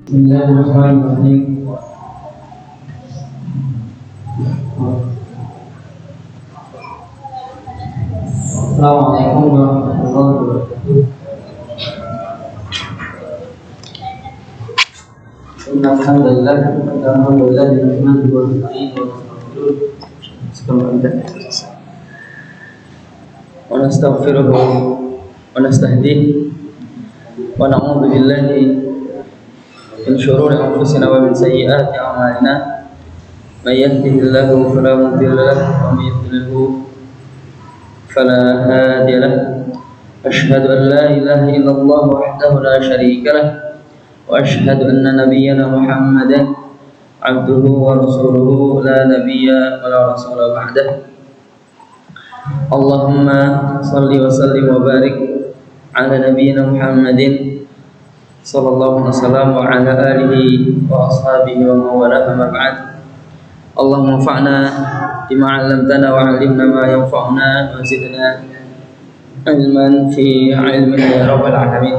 Bismillahirrahmanirrahim. Assalamualaikum warahmatullahi wabarakatuh. Alhamdulillah, alhamdulillah, nahmaduhu wa nasta'inuhu wa nastaghfiruh wa nastahdihi wa na'udzu billahi min shururi anfusina wa min sayyiati a'malina. May yahdihillahu fala mudilla lahu wa may yudlilhu fala hadiya lahu. Asyhadu an la ilaha illallah wahdahu la syarika lahu wa asyhadu anna nabiyyana Muhammadan abduhu wa rasuluhu la nabiyya wa la rasula ba'dah. Allahumma salli wa sallim wa barik ala nabiyyina Muhammadin sallallahu alaihi wasallam wa ala alihi wa ashabihi wa mawala amma ba'd. Allahumma anfa'na bima 'allamtana wa 'allimna ma yanfa'una wa zidna ilman fi 'ilmina ya rabbal alamin.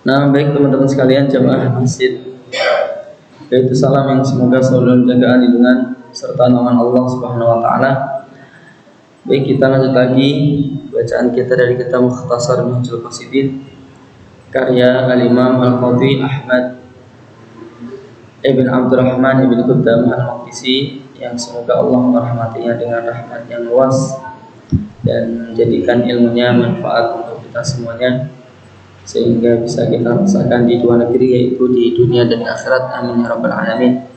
Nah, baik teman-teman sekalian jamaah masjid, yaitu salam yang semoga selalu menjaga lindungan serta naungan Allah Subhanahu wa taala. Baik, kita lanjut lagi bacaan kita dari kitab Mukhtasar Minhajul Qasidin karya Al-Imam Al-Qadhi Ahmad Ibn Abdurrahman Ibn Qudamah Al-Maqdisi, yang semoga Allah merahmatinya dengan rahmat yang luas dan menjadikan ilmunya manfaat untuk kita semuanya, sehingga bisa kita rasakan di dua negeri, yaitu di dunia dan di akhirat. Amin ya rabbal alamin.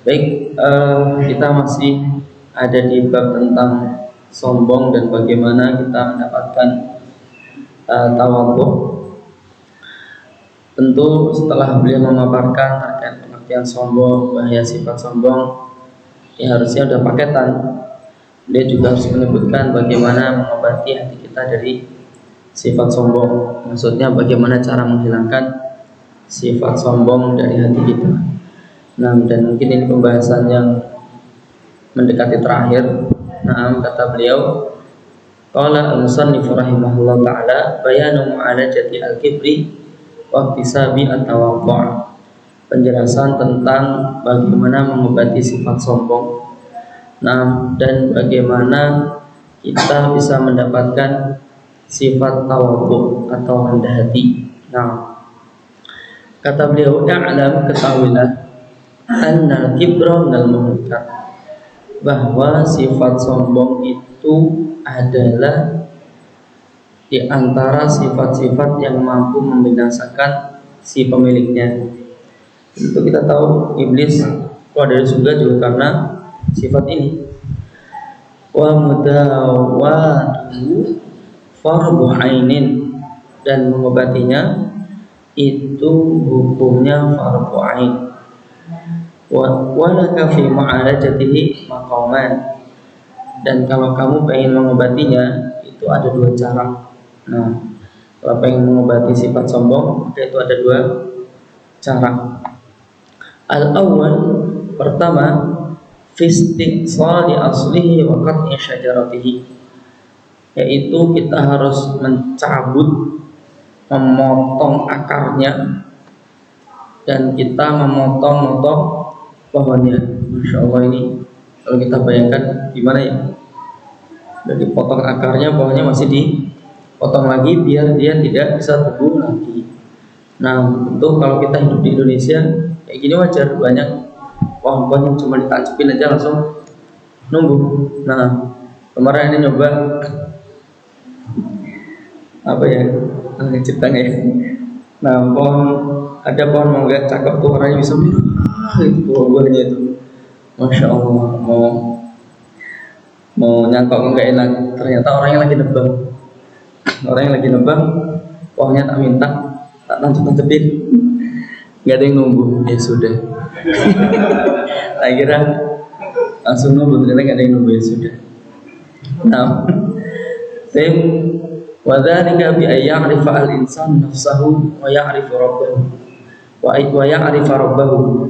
Baik, kita masih ada di bab tentang sombong dan bagaimana kita mendapatkan tawadhu. Tentu setelah beliau memaparkan terkait pengertian sombong, bahaya sifat sombong, ya harusnya sudah paketan. Dia juga harus menyebutkan bagaimana mengobati hati kita dari sifat sombong. Maksudnya bagaimana cara menghilangkan sifat sombong dari hati kita. Nah, dan mungkin ini pembahasan yang mendekati terakhir. Nah, kata beliau, qala al-musannif rahimahullah ta'ala, bayanu mu'alajati al-kibri wa iktisabi at-tawadhu'. Penjelasan tentang bagaimana mengobati sifat sombong. Nah, dan bagaimana kita bisa mendapatkan sifat tawadhu atau rendah hati. Nah, kata beliau, "I'lam, ketahuilah, annal kibra minal munkar, bahwa sifat sombong itu adalah di antara sifat-sifat yang mampu membinasakan si pemiliknya." Itu kita tahu iblis keluar dari surga juga karena sifat ini. Wa mudawwatu fardu ainin, dan mengobatinya itu hukumnya fardu ain. Wa laka fi mu'alajatihi maqaman, dan kalau kamu pengen mengobatinya itu ada dua cara. Nah, kalau pengen mengobati sifat sombong, maka itu ada dua cara. Al-awwal, pertama, fistiqsali aslihi wa qat'i syajaratihi, yaitu kita harus mencabut, memotong akarnya, dan kita memotong-motong pohonnya. Masya Allah, ini kalau kita bayangkan gimana ya, dari potong akarnya, pohonnya masih dipotong lagi biar dia tidak bisa tumbuh lagi. Nah, tentu kalau kita hidup di Indonesia kayak gini wajar, banyak pohon-pohon yang cuma ditancapin aja langsung numbuh. Nah, kemarin ini nyoba apa ya, ciptanya ya. Nah, ada pohon mangga cakep tuh, orangnya bisa itu buah-buahnya itu, masya Allah, mau nyangkok nggak enak, ternyata orangnya lagi nebang, pohonnya tak minta, tak tancap-tancapin, nggak ada yang nunggu, ya sudah. Akhirnya langsung nunggu, ternyata nggak ada yang nunggu, ya sudah. Nah, wadhalika bi ayya'rifa al-insan nafsahu wa ya'rifu rabbahu wa ya'rifa rabbahu.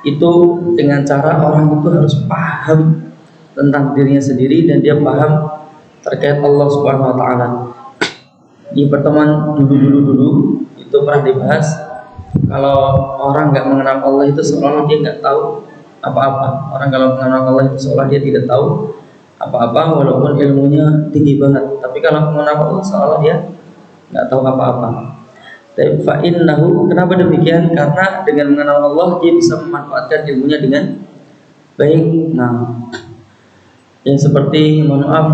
Itu dengan cara orang itu harus paham tentang dirinya sendiri dan dia paham terkait Allah Subhanahu wa taala. Di pertemuan dulu itu pernah dibahas. Kalau orang nggak mengenal Allah itu seolah dia nggak tahu apa-apa. Orang kalau mengenal Allah itu seolah dia tidak tahu apa-apa walaupun ilmunya tinggi banget. Tapi kalau mengenal Allah seolah dia nggak tahu apa-apa. Tapi fa'innahu, kenapa demikian? Karena dengan mengenal Allah dia bisa memanfaatkan ilmunya dengan baik. Nah, yang seperti mohon maaf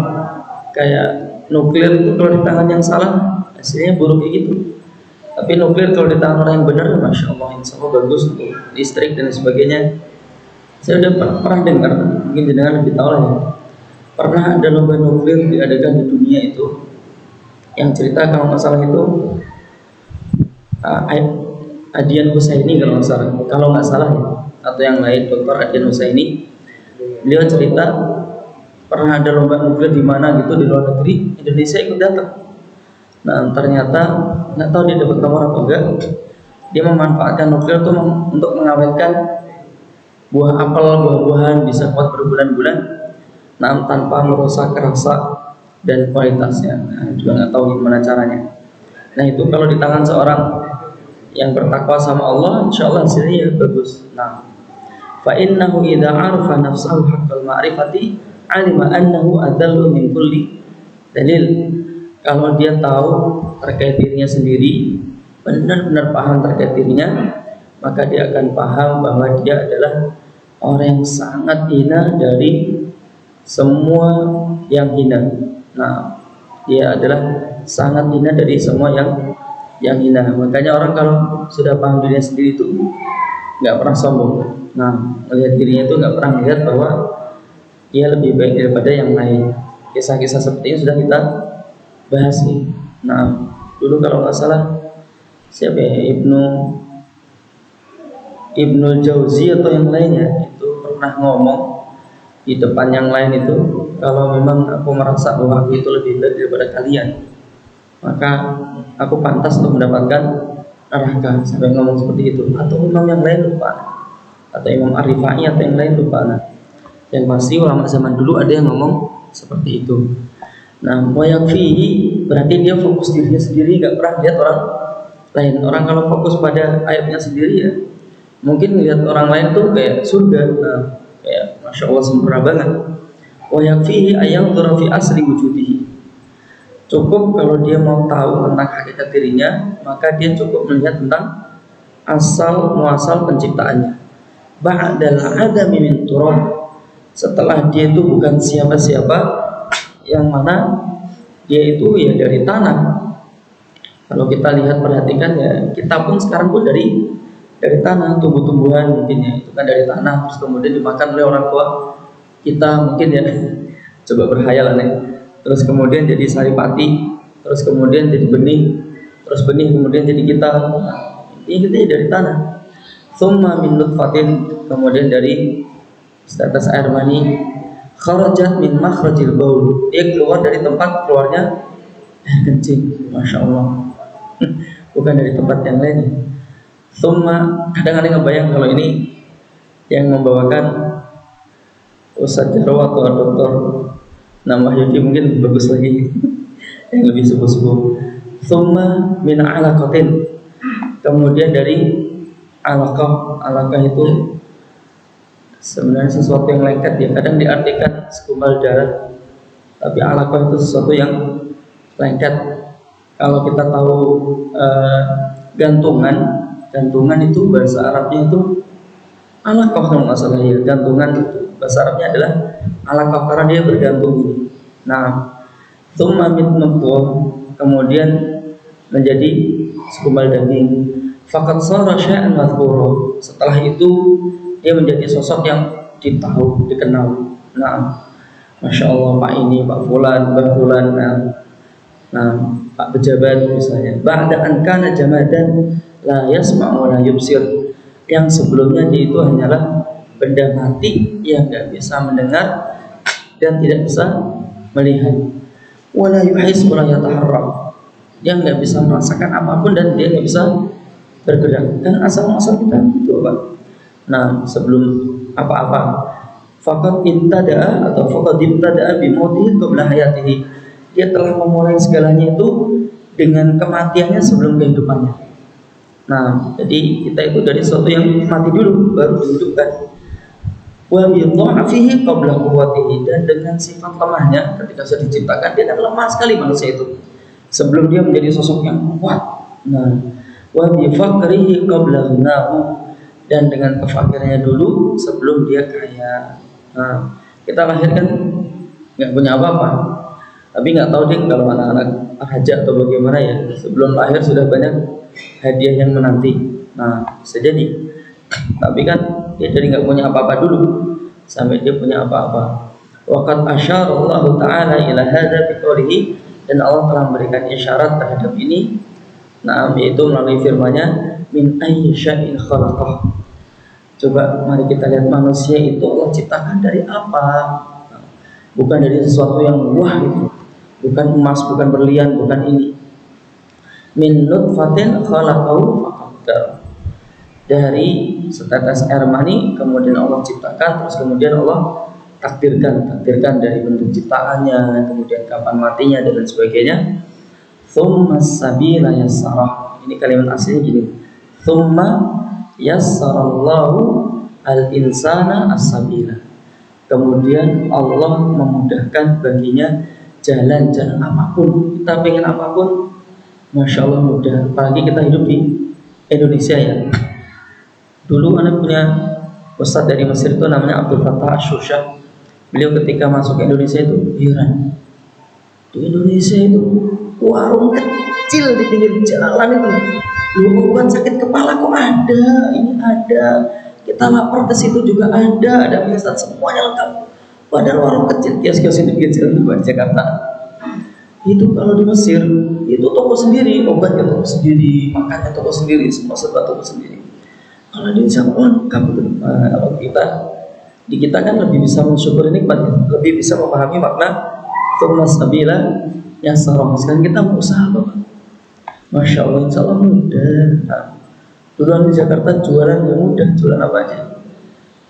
kayak nuklir itu kalau di tangan yang salah hasilnya buruk kayak gitu. Tapi nuklir kalau di tangan orang yang benar, masya Allah, insya Allah bagus untuk listrik dan sebagainya. Saya udah pernah dengar, mungkin jenengan lebih tahu lah ya. Pernah ada lomba nuklir diadakan di dunia itu, yang cerita kalau nggak salah itu Adian Husaini kalau nggak salah ya, atau yang lain, Dr. Adian Husaini. Beliau cerita pernah ada lomba nuklir di mana gitu di luar negeri, Indonesia ikut datang. Nah ternyata nggak tahu dia dapat nomor atau enggak, dia memanfaatkan nuklir itu untuk mengawetkan buah apel, buah-buahan bisa kuat berbulan-bulan, nah tanpa merusak rasa dan kualitasnya. Nah, juga nggak tahu gimana caranya. Nah itu kalau di tangan seorang yang bertakwa sama Allah, insya Allah hasilnya ya bagus. Nah, fa innahu idza arafa nafsahu haqqal ma'rifati alima annahu adallu min kulli dalil. Kalau dia tahu terkait dirinya sendiri, benar-benar paham terkait dirinya, maka dia akan paham bahwa dia adalah orang yang sangat hina dari semua yang hina. Nah, dia adalah sangat hina dari semua yang hina. Makanya orang kalau sudah paham dirinya sendiri itu nggak pernah sombong. Nah, melihat dirinya itu nggak pernah melihat bahwa dia lebih baik daripada yang lain. Kisah-kisah seperti ini sudah kita bahas nih. Nah, dulu kalau nggak salah siapa ya, Ibnu Jauzi atau yang lainnya itu pernah ngomong di depan yang lain itu, kalau memang aku merasa bahwa aku itu lebih baik daripada kalian, maka aku pantas untuk mendapatkan neraka, sampai ngomong seperti itu. Atau imam yang lain lupa, atau Imam Ar-Rifai atau yang lain lupa. Nah, yang pasti ulama zaman dulu ada yang ngomong seperti itu. Nah, wayakfihi berarti dia fokus dirinya sendiri, nggak pernah lihat orang lain. Orang kalau fokus pada ayatnya sendiri ya, mungkin lihat orang lain tuh kayak surga, nah, kayak masya Allah sempurna banget. Wayakfihi ayang fi asri wujudihi. Cukup kalau dia mau tahu tentang hakikat dirinya, maka dia cukup melihat tentang asal muasal penciptaannya. Ba'dal adami min turab. Setelah dia itu bukan siapa-siapa, yang mana dia itu ya dari tanah. Kalau kita lihat perhatikan ya, kita pun sekarang pun dari tanah, tumbuh-tumbuhan mungkin ya itu kan dari tanah, terus kemudian dimakan oleh orang tua kita mungkin ya. Coba berkhayal nih. Terus kemudian jadi saripati, terus kemudian jadi benih, terus benih kemudian jadi kita. Ini kita dari tanah. Tsumma min nutfatin, kemudian dari setetes air mani, kharajat min makhrajil baul, dia keluar dari tempat keluarnya air kencing, masya Allah. Bukan dari tempat yang lain. Tsumma, kadang-kadang kebayang kalau ini yang membawakan Ustaz Jarwo atau Dokter nama Yudi mungkin bagus lagi yang lebih sepuh-sepuh. Tsumma min alaqatin, kemudian dari alaqah. Alaqah itu sebenarnya sesuatu yang lengket ya, kadang diartikan segumpal darah, tapi alaqah itu sesuatu yang lengket. Kalau kita tahu gantungan itu bahasa Arabnya itu alaqah kalau nggak salah ya, gantungan itu bahasa Arabnya adalah alaqah karena dia bergantung ini. Nah, tsumma min nutfah, kemudian menjadi segumpal daging. Faqad shara syai'an madhkura, setelah itu dia menjadi sosok yang dikenal. Nah, masya Allah, Pak ini, Pak Fulan, Mbak Fulan, nah, Pak pejabat misalnya. Ba'da an kana jamadan la yasma'u wa la yubsir, yang sebelumnya dia itu hanyalah benda mati yang tidak bisa mendengar dan tidak bisa melihat. Wa la yuhis wa la yataharrak, dia nggak bisa merasakan apapun dan dia nggak bisa bergerak. Dan asal-asal kita itu Pak. Nah, sebelum apa-apa, faqad ibtada'a atau faqad ibtada'a bi mautihi qabla hayatihi, dia telah memulai segalanya itu dengan kematiannya sebelum kehidupannya. Nah, jadi kita itu dari sesuatu yang mati dulu baru dihidupkan. Wa bi dha'fihi qabla quwwatihi, dan dengan sifat lemahnya ketika sudah diciptakan dia kan lemah sekali manusia itu sebelum dia menjadi sosok yang kuat. Nah, wa bi faqrihi qabla ghinahu, dan dengan kefakirannya dulu sebelum dia kaya. Nah, kita lahir kan nggak punya apa-apa, tapi nggak tahu dia kalau anak-anak raja atau bagaimana ya, sebelum lahir sudah banyak hadiah yang menanti. Nah, bisa jadi, tapi kan dia jadi nggak punya apa-apa dulu sampai dia punya apa-apa. Waqad asyara Allah Ta'ala ila hadza biqoulihi, dan Allah telah memberikan isyarat terhadap ini, nah, yaitu melalui firman-Nya, min ayyi syai'in khalaqah. Coba mari kita lihat manusia itu Allah ciptakan dari apa? Bukan dari sesuatu yang wah gitu, bukan emas, bukan berlian, bukan ini. Min nutfatin khalaqahu faqaddar, dari setetes air mani kemudian Allah ciptakan, terus kemudian Allah takdirkan dari bentuk ciptaannya, kemudian kapan matinya dan lain sebagainya. Tsumma sabila yassarah, ini kalimat aslinya gini, tsumma yassarallahu al-insana as-sabila, kemudian Allah memudahkan baginya jalan-jalan apapun. Kita pengen apapun, Masya Allah mudah. Apalagi kita hidup di Indonesia ya. Dulu anak punya ustadz dari Mesir itu namanya Abdul Fattah Ash-Shushah. Beliau ketika masuk ke Indonesia itu heran. Di Indonesia itu warung kecil di pinggir jalan itu, lu bukan sakit kepala kok ada, ini ada. Kita lapar ke situ juga ada mie instan, semuanya lengkap. Padahal warung kecil, kios-kios di pinggir jalan di Jakarta. Itu kalau di Mesir itu toko sendiri, obatnya toko sendiri, makannya toko sendiri, semua serba toko sendiri. Kalau di Indonesia lengkap itu. Nah, kalau di kita kan lebih bisa mensyukuri nikmat, lebih bisa memahami makna tsumma sabila yassarah. Sekarang kita mau usaha Bapak, Masya Allah, insya Allah mudah. Nah, duluan di Jakarta jualan yang mudah, jualan apa aja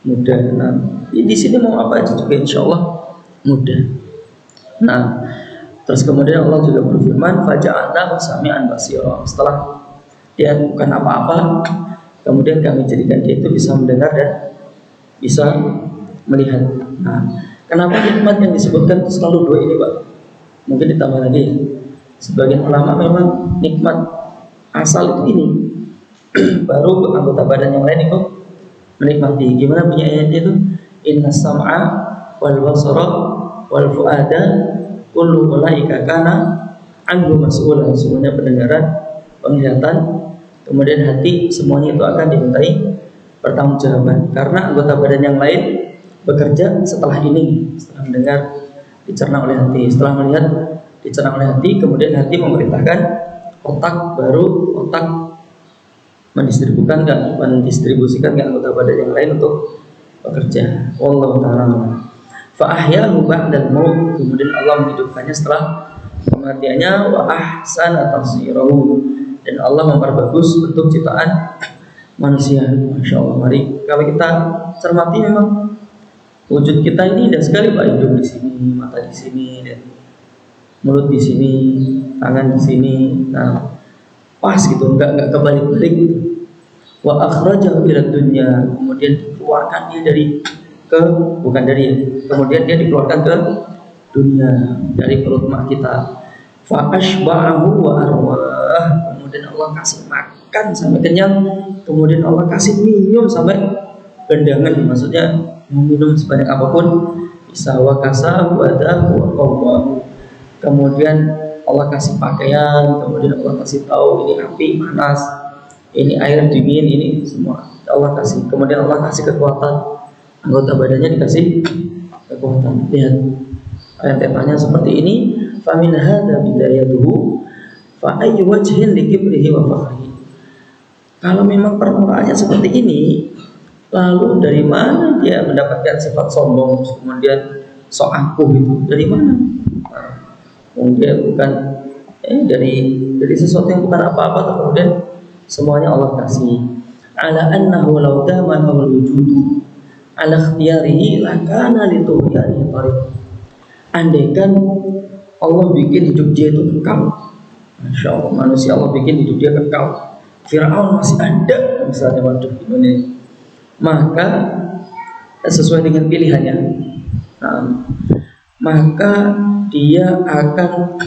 mudah. Nah, di sini mau apa aja juga insya Allah mudah. Nah, terus kemudian Allah juga berfirman, faja'alnahu sami'an basira. Setelah dia bukan apa-apa, kemudian kami jadikan dia itu bisa mendengar dan bisa melihat. Nah, kenapa nikmat yang disebutkan itu selalu dua ini, Pak? Mungkin ditambah lagi. Sebagian ulama memang nikmat asal itu ini, baru anggota badan yang lain itu menikmati. Gimana punya ayatnya itu? Inna sam'a wal basara wal fu'ada kullu ulaika kana anhu mas'ula. Semuanya pendengaran, penglihatan, kemudian hati, semuanya itu akan dimintai pertanggungjawaban. Karena anggota badan yang lain bekerja setelah ini, setelah mendengar dicerna oleh hati, setelah melihat dicerna oleh hati, kemudian hati memerintahkan otak, baru otak mendistribusikan ke anggota badan yang lain untuk bekerja. Wallahu ta'ala. Fa ahyahu ba'dal maut, kemudian Allah menghidupkannya setelah kematiannya. Wa ahsana tafsirahu, dan Allah memperbagus bentuk ciptaan manusia. Masya Allah. Mari kalau kita cermati, memang wujud kita ini indah sekali Pak. Hidung di sini, mata di sini, dan mulut di sini, tangan di sini. Nah, pas gitu, nggak kebalik-balik gitu. Wa akhrajahu ila dunya, kemudian dikeluarkan dia kemudian dia dikeluarkan ke dunia dari perut mak kita. Fa ashba'ahu wa arwah, kemudian Allah kasih makan sampai kenyang, kemudian Allah kasih minum sampai bendangan, maksudnya minum sebanyak apapun bisa. Wa kasahu adahu wa qawwahu, kemudian Allah kasih pakaian, kemudian Allah kasih tahu ini api panas, ini air dingin, ini semua Allah kasih. Kemudian Allah kasih kekuatan, anggota badannya dikasih kekuatan. Lihat rentetannya seperti ini. Famin hadza bidayatuhu fa ayyu wajhin likibrihi wa fakhrihi. Kalau memang permulaannya seperti ini, lalu dari mana dia mendapatkan sifat sombong, kemudian sok aku itu dari mana? Kemudian bukan dari sesuatu yang bukan apa-apa, kemudian semuanya Allah kasih. Ala annahu law damana wal wujudu ala ikhtiyarihi lakana lituhyani tariq. Andaikan Allah bikin hidup dia itu kekal, Masya Allah, manusia Allah bikin hidup dia kekal, Firaun masih ada misalnya, waduh ini, maka sesuai dengan pilihannya, nah, maka dia akan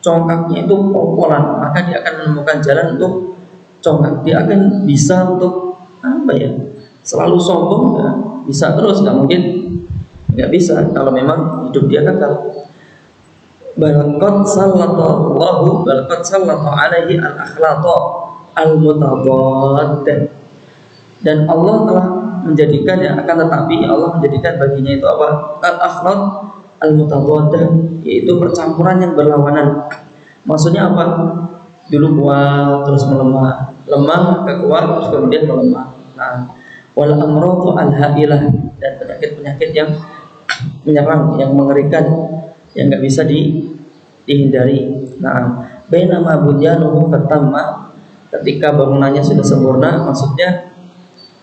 congkaknya itu popolan, maka dia akan menemukan jalan untuk congkak. Dia akan bisa untuk apa ya, selalu sombong ya, bisa terus, nggak mungkin nggak bisa kalau memang hidup dia kekal. Balqad sallallahu balqad sallatu alaihi al-akhlata al-mutadad, dan Allah telah menjadikan, ya akan tetapi Allah menjadikan baginya itu apa, al-akhlaq al-mutadad, yaitu percampuran yang berlawanan. Maksudnya apa? Dulu kuat terus melemah, lemah ke kuat terus kemudian melemah. Nah, wal amradu al-hailah, dan penyakit-penyakit yang menyerang, yang mengerikan, yang nggak bisa dihindari. Nah, bainama bunyanuhu fatamma, ketika bangunannya sudah sempurna, maksudnya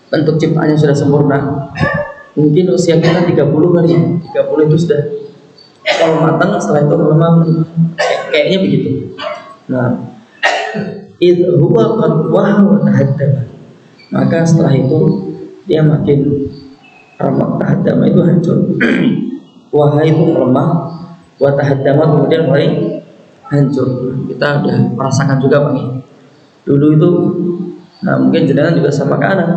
bentuk ciptaannya sudah sempurna. Mungkin usia kita 30 kali ya, 30 itu sudah kalau matang, setelah itu melemah, kayaknya begitu. Nah, idh huwa qad wa tahaddama, maka setelah itu dia makin tahaddama itu hancur. Wahai itu melemah, wa tahaddama kemudian mulai hancur. Kita udah merasakan juga Pak. Dulu itu, nah mungkin jenengan juga sama ke anak,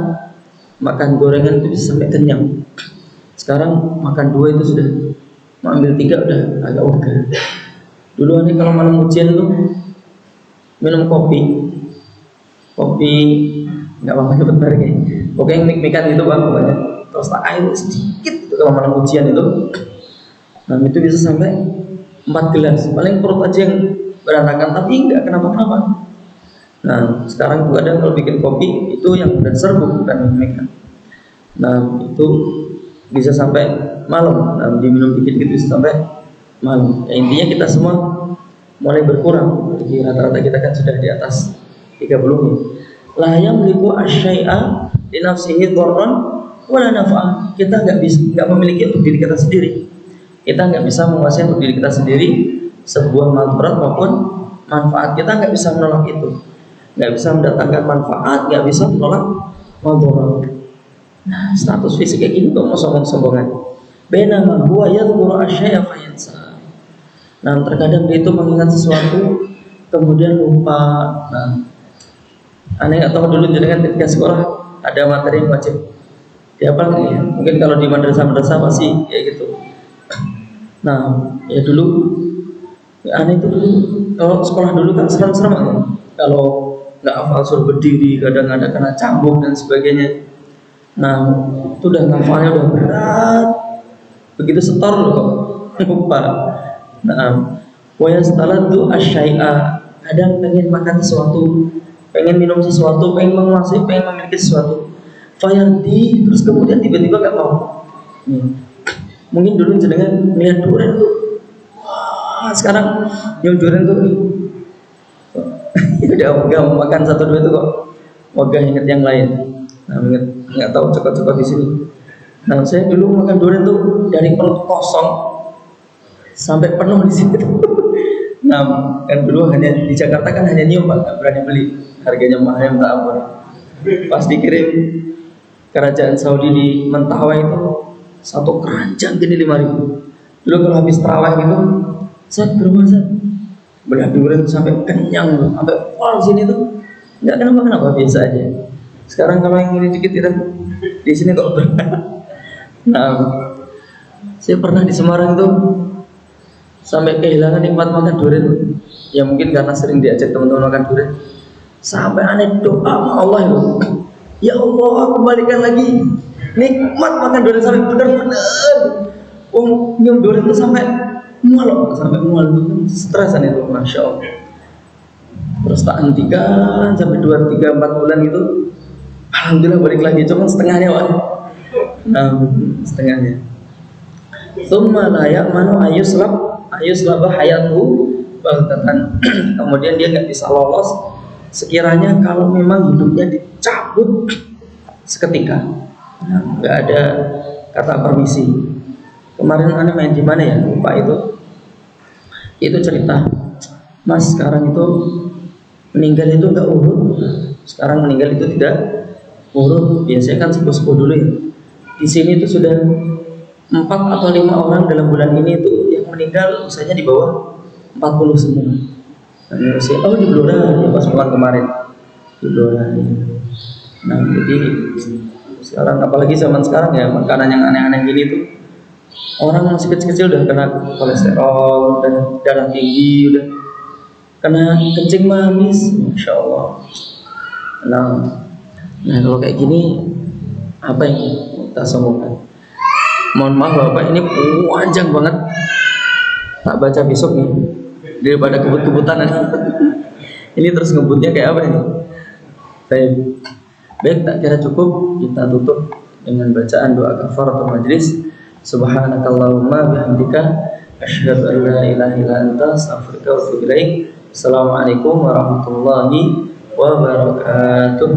makan gorengan itu bisa sampai kenyang. Sekarang makan 2 itu sudah, mau ambil 3 udah agak ogah. Dulu ini kalau malam ujian tuh minum kopi nggak apa-apa benar kayak kopi yang mik-mikan gitu Pak, pokoknya terus tak air sedikit itu kalau malam ujian itu. Nah itu bisa sampai 4 gelas, paling perut aja yang berantakan tapi nggak kenapa-kenapa. Nah sekarang juga ada kalau bikin kopi itu yang udah serbuk, bukan mik-mikan. Nah itu bisa sampai malam, nah, diminum dikit-dikit bisa sampai malam. Ya, intinya kita semua mulai berkurang. Jadi rata-rata kita kan sudah di atas 30 nih. La yamliku asyai'a li nafsihi dharran wala naf'a. Kita nggak memiliki untuk diri kita sendiri. Kita nggak bisa menguasai untuk diri kita sendiri sebuah manfaat maupun manfaat. Kita nggak bisa menolak itu, nggak bisa mendatangkan manfaat, nggak bisa menolak madarat. Nah, status fisik kayak gini kok mau sombong-sombongan. Bainama huwa yadhkuru asyai'a fa yansa. Nah, terkadang dia itu mengingat sesuatu kemudian lupa. Nah, aneh nggak tahu dulu jenengan ketika sekolah ada materi yang wajib dihafal nggak ya? Mungkin kalau di madrasah pasti kayak gitu. Nah, ya dulu aneh itu dulu kalau sekolah dulu kan serem-serem kan. Kalau nggak hafal suruh berdiri, kadang ada kena cambuk dan sebagainya. Nah, itu udah hafalnya udah berat. Begitu setor loh kok lupa. Nah, wa yastaladu asyai'a, kadang pengen makan sesuatu, pengen minum sesuatu, pengen menguasai, pengen memiliki sesuatu. Fayardi, terus kemudian tiba-tiba gak mau. Mungkin dulu jenengan melihat durian tuh, wah sekarang nyium durian tuh, udah gak mau makan 1-2 itu kok, wagah inget yang lain. Nah, nggak tahu cokot-cokot di sini. Nah, saya dulu makan durian tuh dari perut kosong sampai penuh di situ. Nah, kan dulu hanya di Jakarta kan hanya nyium Pak, nggak berani beli, harganya mahal yang tak ampun. Pas dikirim kerajaan Saudi di Mentawai itu 1 keranjang gini 5.000. Dulu kalau habis terawih gitu, saya ke rumah saya belah durian sampai kenyang, sampai pol sini tuh, nggak kenapa biasa aja. Sekarang kalau yang ini dikit kita di sini kok berat. Nah, saya pernah di Semarang tuh sampai kehilangan nikmat makan durian. Ya mungkin karena sering diajak teman-teman makan durian. Sampai aneh doa sama Allah itu. Ya Allah, kembalikan lagi nikmat makan durian sampai benar-benar. Nyium durian itu sampai mual itu stresan itu, masya Allah. Terus tak hentikan sampai 2, 3, 4 bulan gitu. Alhamdulillah balik lagi, cuma setengahnya Pak. Nah, setengahnya. Tsumma la ya'manu ayuslaba hayatuhu baghtatan. Kemudian dia nggak bisa lolos sekiranya kalau memang hidupnya dicabut seketika. Nah, nggak ada kata permisi. Kemarin aneh main di mana ya? Lupa itu. Itu cerita. Mas sekarang itu meninggal itu nggak urut, Sekarang meninggal itu tidak urut, biasanya kan sepuh-sepuh dulu ya. Di sini itu sudah 4 atau 5 orang dalam bulan ini itu yang meninggal usianya di bawah 40 semua. Nah, usia, di Blora ya pas bulan kemarin di Blora ya. Nah jadi sekarang apalagi zaman sekarang ya, makanan yang aneh-aneh gini tuh orang masih kecil-kecil udah kena kolesterol, udah darah tinggi, udah kena kencing manis, masya Allah. Nah kalau kayak gini apa yang kita sombongkan? Mohon maaf Bapak, ini panjang banget. Tak baca besok nih daripada kebut-kebutan. Ini terus ngebutnya kayak apa ini? Baik, tak kira cukup kita tutup dengan bacaan doa kafaratul majlis. Subhanakallahumma bihamdika asyhadu an la ilaha illa anta astaghfiruka wa atubu ilaik. Assalamualaikum warahmatullahi wabarakatuh.